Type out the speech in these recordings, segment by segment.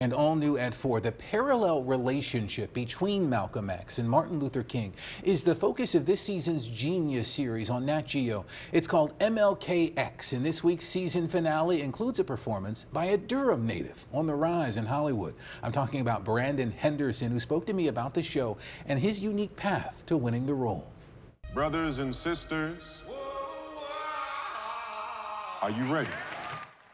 And all new at 4, the parallel relationship between Malcolm X and Martin Luther King is the focus of this season's Genius series on NatGeo. It's called MLK, and this week's season finale includes a performance by a Durham native on the rise in Hollywood. I'm talking about Brandon Henderson, who spoke to me about the show and his unique path to winning the role. Brothers and sisters, are you ready?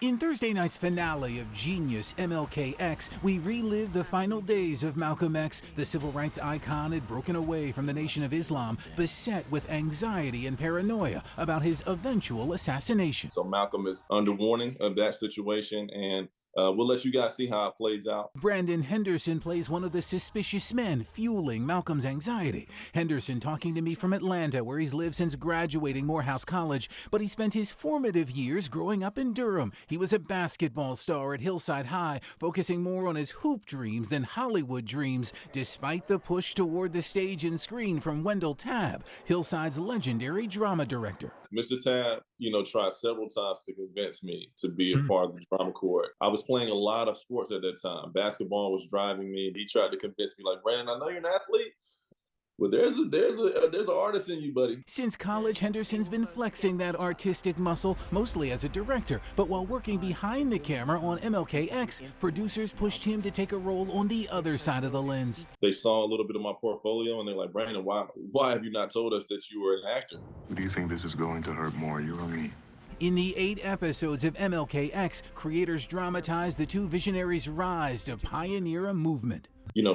In Thursday night's finale of Genius MLK, we relive the final days of Malcolm X. The civil rights icon had broken away from the Nation of Islam, beset with anxiety and paranoia about his eventual assassination. So Malcolm is under warning of that situation, and we'll let you guys see how it plays out. Brandon Henderson plays one of the suspicious men fueling Malcolm's anxiety. Henderson talking to me from Atlanta, where he's lived since graduating Morehouse College, but he spent his formative years growing up in Durham. He was a basketball star at Hillside High, focusing more on his hoop dreams than Hollywood dreams, despite the push toward the stage and screen from Wendell Tabb, Hillside's legendary drama director. Mr. Tabb, tried several times to convince me to be a part of the drama corps. I was playing a lot of sports at that time. Basketball was driving me. He tried to convince me, like, Brandon, I know you're an athlete, but there's an artist in you, buddy. Since college, Henderson's been flexing that artistic muscle, mostly as a director. But while working behind the camera on MLK, producers pushed him to take a role on the other side of the lens. They saw a little bit of my portfolio, and they're like, Brandon, why have you not told us that you were an actor? Who do you think this is going to hurt more, you or me? In the 8 episodes of MLK, creators dramatized the two visionaries' rise to pioneer a movement.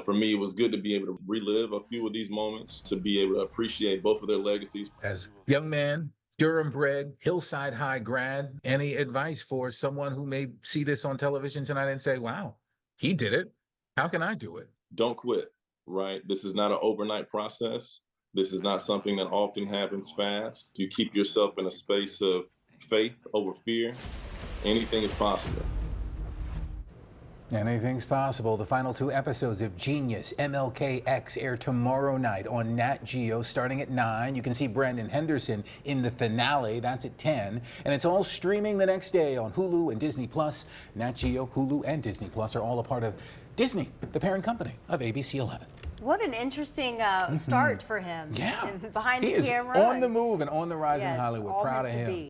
For me, it was good to be able to relive a few of these moments, to be able to appreciate both of their legacies. As young man, Durham bred, Hillside High grad, any advice for someone who may see this on television tonight and say, wow, he did it. How can I do it? Don't quit, right? This is not an overnight process. This is not something that often happens fast. You keep yourself in a space of faith over fear. Anything is possible. Anything's possible. The final 2 episodes of Genius MLK air tomorrow night on NatGeo starting at 9. You can see Brandon Henderson in the finale. That's at 10. And it's all streaming the next day on Hulu and Disney+. NatGeo, Hulu, and Disney+ are all a part of Disney, the parent company of ABC 11. What an interesting start for him. Yeah. Behind he the camera. He is on the move and on the rise in Hollywood. Proud of him.